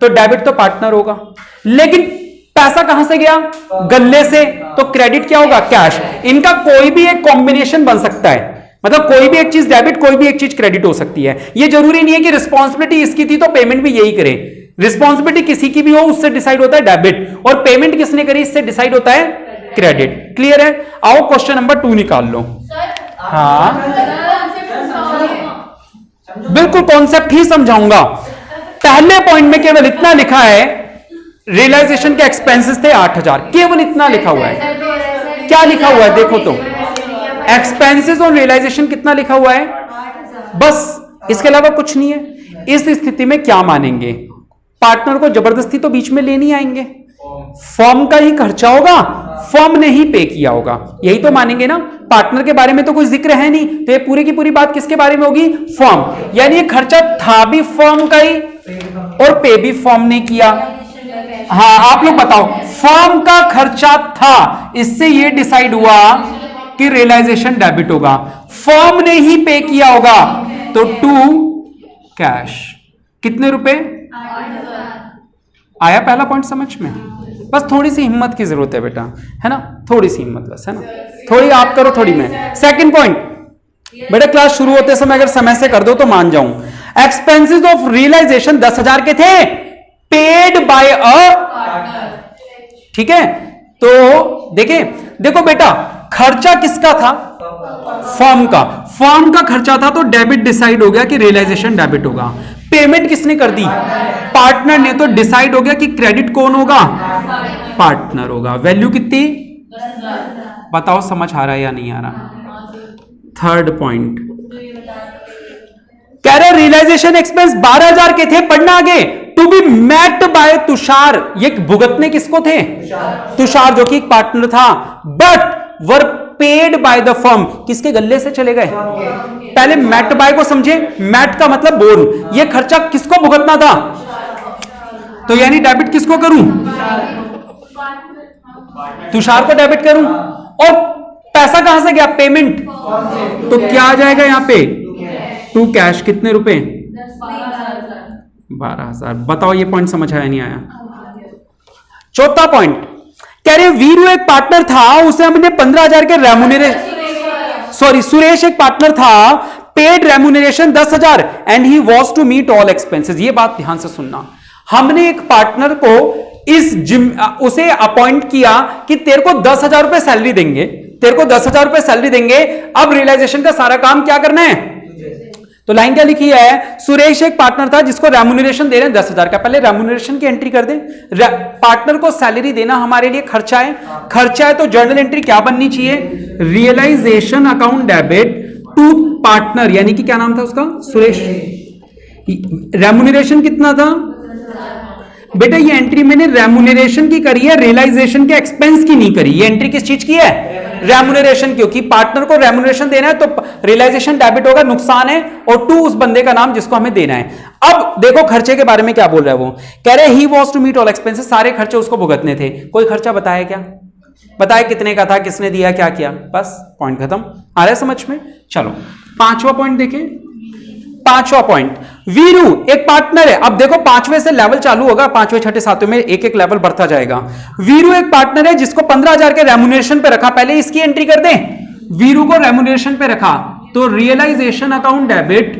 तो डेबिट तो पार्टनर होगा, लेकिन पैसा कहां से गया, गल्ले से, तो क्रेडिट क्या होगा, कैश। इनका कोई भी एक कॉम्बिनेशन बन सकता है, मतलब कोई भी एक चीज डेबिट, कोई भी एक चीज क्रेडिट हो सकती है। ये जरूरी नहीं है कि रिस्पॉन्सिबिलिटी इसकी थी तो पेमेंट भी यही करे, रिस्पॉन्सिबिलिटी किसी की भी हो उससे डिसाइड होता है डेबिट, और पेमेंट किसने करी इससे डिसाइड होता है क्रेडिट। क्लियर है। आओ क्वेश्चन नंबर 2 निकाल लो। हाँ बिल्कुल कॉन्सेप्ट ही समझाऊंगा। पहले पॉइंट में केवल इतना लिखा है, रियलाइजेशन के एक्सपेंसेस थे 8000, केवल इतना लिखा हुआ है। क्या लिखा हुआ है देखो तो, एक्सपेंसेस और रियलाइजेशन कितना लिखा हुआ है, बस, इसके अलावा कुछ नहीं है। इस स्थिति में क्या मानेंगे, पार्टनर को जबरदस्ती तो बीच में ले नहीं आएंगे, फर्म का ही खर्चा होगा, फर्म ने ही पे किया होगा, यही तो मानेंगे ना। पार्टनर के बारे में तो कोई जिक्र है नहीं, तो ये पूरी की पूरी बात किसके बारे में होगी, फर्म, यानी ये खर्चा था भी फर्म का ही और पे भी फर्म ने किया। हाँ आप लोग बताओ, फर्म का खर्चा था, इससे ये डिसाइड हुआ कि रियलाइजेशन डेबिट होगा, फर्म ने ही पे किया होगा, तो टू कैश। कितने रुपए आया, पहला पॉइंट समझ में। बस थोड़ी सी हिम्मत की जरूरत है बेटा, है ना, थोड़ी सी हिम्मत बस, है ना, थोड़ी आप करो थोड़ी मैं। सेकंड पॉइंट, बेटा क्लास शुरू होते समय अगर समय से कर दो तो मान जाऊं। एक्सपेंसेस ऑफ रियलाइजेशन 10,000 के थे, पेड बाय अ, ठीक है। तो देखें, देखो बेटा खर्चा किसका था, फर्म का, फर्म का खर्चा था, तो डेबिट डिसाइड हो गया कि रियलाइजेशन डेबिट होगा। पेमेंट किसने कर दी, पार्टनर ने, तो डिसाइड हो गया कि क्रेडिट कौन होगा, पार्टनर होगा। वैल्यू कितनी, बताओ समझ आ रहा है या नहीं आ रहा। थर्ड पॉइंट कह रहे रियलाइजेशन एक्सपेंस 12,000 के थे, पढ़ना आगे, to be met by Tushar, ये भुगतने किसको थे, तुषार जो कि एक पार्टनर था, but were paid by the firm, किसके गल्ले से चले गए। पहले मेट बाय को समझे, मेट का मतलब बोर्न, ये खर्चा किसको भुगतना था, तो यानी डेबिट किसको करूं, तुषार को डेबिट करूं, और पैसा कहां से गया, पेमेंट, तो क्या आ जाएगा यहां पे, टू कैश। कितने रुपए, 12,000। बताओ ये पॉइंट समझ आया नहीं आया। चौथा पॉइंट कह रहे वीरू एक पार्टनर था, उसे हमने 15,000 के रेम्यूनरेशन, सॉरी सुरेश एक पार्टनर था, paid remuneration 10,000 and he was to meet all expenses. ये बात ध्यान से सुनना, हमने एक पार्टनर को उसे अपॉइंट किया कि तेरे को 10,000 रुपए सैलरी देंगे, तेरे को 10,000 रुपए सैलरी देंगे, अब रियलाइजेशन का सारा काम क्या करना है। तो लाइन क्या लिखी है, सुरेश एक पार्टनर था जिसको रेम्यूनरेशन दे रहे हैं 10,000 का, पहले रेम्यूनरेशन की एंट्री कर दें। पार्टनर को सैलरी देना हमारे लिए खर्चा है, खर्चा है तो जर्नल एंट्री क्या बननी चाहिए, realisation account debit to partner, यानी कि क्या नाम था उसका, सुरेश। रेम्यूनरेशन कितना था, बेटा ये एंट्री मैंने रेम्यूनरेशन की करी है, रियलाइजेशन के एक्सपेंस की नहीं करी। ये एंट्री किस चीज की है? रेम्यूनरेशन, क्योंकि पार्टनर को रेम्यूनरेशन देना है तो रियलाइजेशन डेबिट होगा, नुकसान है, और टू उस बंदे का नाम जिसको हमें देना है। अब देखो खर्चे के बारे में क्या बोल रहा है वो, कह रहे he was to meet all expenses, सारे खर्चे उसको भुगतने थे। कोई खर्चा बताया क्या? बताया कितने का था, किसने दिया, क्या किया, बस पॉइंट खत्म। आ रहा है समझ में? चलो पांचवा पॉइंट देखें। पांचवा पॉइंट, वीरू एक पार्टनर है। अब देखो पांचवें से लेवल चालू होगा, पांचवें छठे सातवें में एक एक लेवल बढ़ता जाएगा। वीरू एक पार्टनर है जिसको 15,000 के रेम्यूनरेशन पे रखा। पहले इसकी एंट्री कर दें। वीरू को रेम्यूनरेशन पे रखा तो realisation account debit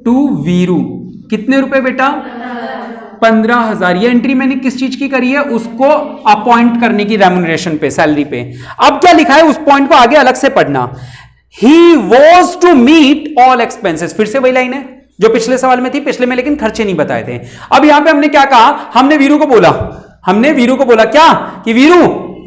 to Veeru, कितने रुपए बेटा? 15,000। ये एंट्री मैंने किस चीज की करी है? उसको अपॉइंट करने की, रेम्यूनरेशन पे, सैलरी पे। अब क्या लिखा है उस पॉइंट को आगे अलग से पढ़ना। He was to meet all expenses, फिर से वही लाइन है जो पिछले सवाल में थी, पिछले में लेकिन खर्चे नहीं बताए थे। अब यहां पे हमने क्या कहा? हमने वीरू को बोला क्या कि वीरू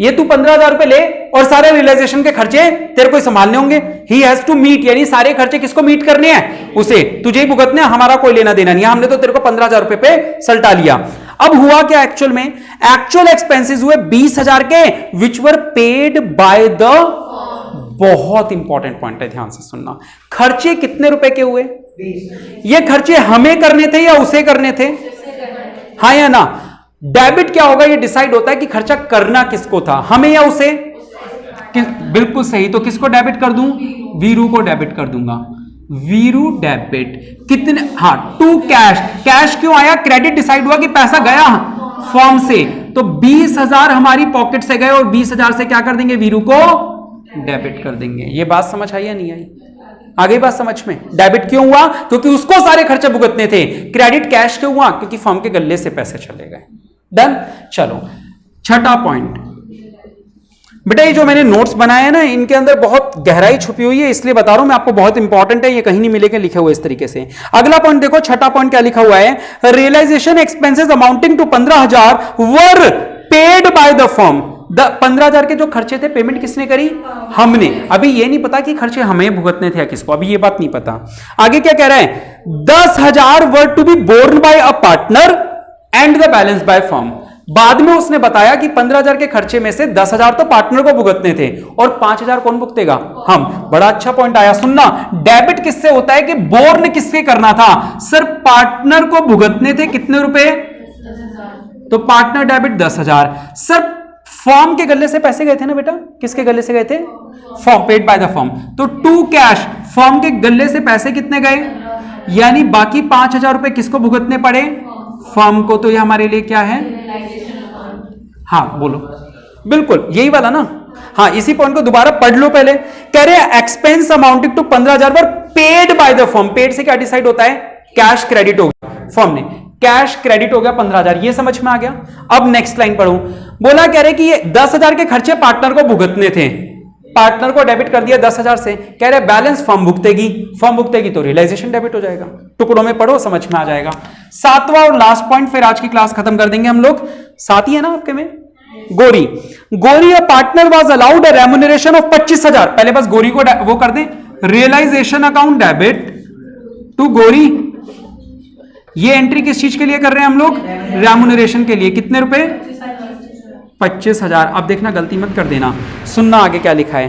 ये तू 15,000 रुपए ले और सारे रियलाइजेशन के खर्चे तेरे को संभालने होंगे। He has to meet, यानी सारे खर्चे किसको मीट करने हैं? उसे, तुझे ही भुगतने, हमारा कोई लेना देना नहीं। हमने तो तेरे को 15,000 रुपए पे सल्टा लिया। अब हुआ क्या एक्चुअल में? एक्चुअल एक्सपेंसेस हुए 20,000 के, विच वर पेड बाय द, बहुत इंपॉर्टेंट पॉइंट है, ध्यान से सुनना। खर्चे कितने रुपए के हुए? 20। ये खर्चे हमें करने थे या उसे करने थे? हाँ या ना? डेबिट क्या होगा? ये डिसाइड होता है कि खर्चा करना किसको था, हमें या उसे? बिल्कुल सही। तो किसको डेबिट कर दूं? वीरू को डेबिट कर दूंगा। वीरू डेबिट कितने? हाँ, टू कैश। कैश क्यों आया? क्रेडिट डिसाइड हुआ कि पैसा गया फॉर्म से, तो 20,000 हमारी पॉकेट से गए और 20,000 से क्या कर देंगे? वीरू को डेबिट कर देंगे। ये बात समझ आई या नहीं आई? आगे बात समझ में? डेबिट क्यों हुआ? क्योंकि उसको सारे खर्चे भुगतने थे। क्रेडिट कैश क्यों हुआ? क्योंकि फर्म के गल्ले से पैसे चले गए। डन। चलो छठा पॉइंट, बेटा ये जो मैंने नोट्स बनाए हैं ना, इनके अंदर बहुत गहराई छुपी हुई है, इसलिए बता रहा हूं मैं आपको, बहुत इंपॉर्टेंट है, ये कहीं नहीं मिलेगा लिखे हुए इस तरीके से। अगला पॉइंट देखो, छठा पॉइंट क्या लिखा हुआ है? Realisation expenses amounting to 15,000 were paid by the firm. 15,000 के जो खर्चे थे, पेमेंट किसने करी? हमने। अभी ये नहीं पता कि खर्चे हमें भुगतने थे या किसको, अभी ये बात नहीं पता। आगे क्या कह रहा है? 10,000 were to be borne by a partner and the balance by firm. बाद में उसने बताया कि 15,000 के खर्चे में से 10,000 तो पार्टनर को भुगतने थे और 5,000 कौन भुगतेगा? हम। बड़ा अच्छा पॉइंट आया, सुनना। डेबिट किससे होता है कि बोर्न किससे करना था? सर पार्टनर को भुगतने थे कितने रुपए? तो पार्टनर डेबिट 10,000। सर फॉर्म के गले से पैसे गए थे ना बेटा? किसके गले से गए थे? Form, paid by the form. तो टू कैश, फॉर्म के गले से पैसे कितने गए? यानी बाकी 5,000 रुपए किसको भुगतने पड़े? फॉर्म को। तो ये हमारे लिए क्या है? हाँ बोलो, बिल्कुल यही वाला ना। हाँ, इसी पॉइंट को दोबारा पढ़ लो पहले। कह रहे हैं एक्सपेंस अमाउंटिंग टू 15,000 पर paid by the firm. Paid से क्या डिसाइड होता है? कैश क्रेडिट हो गया, फर्म ने कैश क्रेडिट हो गया 15,000। ये समझ में आ गया? अब नेक्स्ट लाइन पढ़ू। बोला कह रहे कि ये 10,000 के खर्चे पार्टनर को भुगतने थे, पार्टनर को डेबिट कर दिया 10,000 से। कह रहे बैलेंस फर्म भुगतेगी, फर्म भुगतेगी तो रियलाइजेशन डेबिट हो जाएगा। टुकड़ों में पढ़ो, समझ में आ जाएगा। सातवां और लास्ट पॉइंट, फिर आज की क्लास खत्म कर देंगे हम लोग। साथ ही है ना आपके में? गोरी, गोरी a partner was allowed a remuneration of 25,000। पहले बस गोरी को वो कर दें, रियलाइजेशन अकाउंट डेबिट टू गोरी। ये एंट्री किस चीज के लिए कर रहे हैं हम लोग? रेम्यूनरेशन के लिए। कितने रुपए? 25,000। अब देखना गलती मत कर देना, सुनना आगे क्या लिखा है।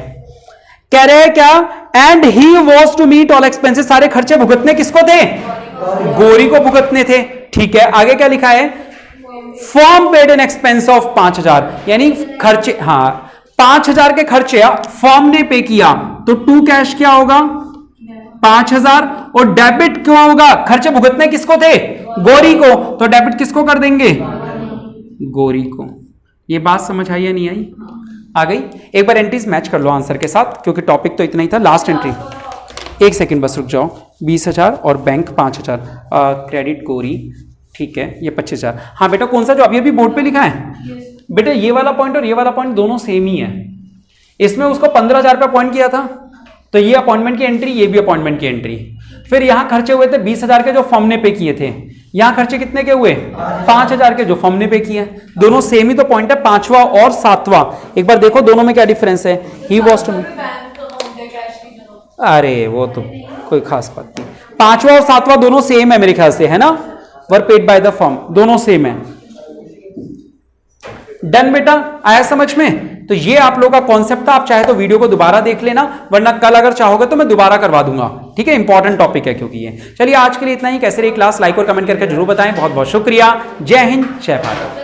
कह रहे हैं क्या? And he was to meet all expenses. सारे खर्चे भुगतने किसको थे? गोरी को भुगतने थे। ठीक है, आगे क्या लिखा है? Form paid an expense of 5,000, यानी खर्चे, हाँ 5,000 के खर्चे फॉर्म ने पे किया, तो टू कैश क्या होगा? 5,000। और डेबिट क्यों होगा? खर्चे भुगतने किसको थे? गोरी को, तो डेबिट किसको कर देंगे? गोरी को। ये बात समझ आई या नहीं आई? आ गई? एक बार एंट्रीज मैच कर लो आंसर के साथ, क्योंकि टॉपिक तो इतना ही था। लास्ट एंट्री, एक सेकंड बस रुक जाओ। 20,000 और बैंक 5,000, क्रेडिट गोरी, ठीक है, ये 25,000। हाँ बेटा, कौन सा जो अभी अभी बोर्ड पे लिखा है? बेटा ये वाला पॉइंट और ये वाला पॉइंट दोनों सेम ही है। इसमें उसको 15,000 पे अपॉइंट किया था, तो ये अपॉइंटमेंट की एंट्री, ये भी अपॉइंटमेंट की एंट्री। फिर यहां खर्चे हुए थे 20,000 के जो फर्म ने पे किए थे। यहां खर्चे कितने के हुए? 5,000 के जो फर्म ने पे किए। दोनों सेम ही तो पॉइंट है, पांचवा और सातवां। एक बार देखो दोनों में क्या डिफरेंस है। ही वॉज टू, अरे वो तो कोई खास बात नहीं। पांचवा और सातवां दोनों सेम है मेरे ख्याल से, है ना? वर पेड बाय द फर्म, दोनों सेम है। डन बेटा, आया समझ में? तो ये आप लोगों का कॉन्सेप्ट था। आप चाहे तो वीडियो को दोबारा देख लेना, वरना कल अगर चाहोगे तो मैं दोबारा करवा दूंगा, ठीक है? इंपॉर्टेंट टॉपिक है क्योंकि ये। चलिए आज के लिए इतना ही। कैसे रही क्लास, लाइक और कमेंट करके जरूर बताएं। बहुत बहुत शुक्रिया। जय हिंद, जय भारत।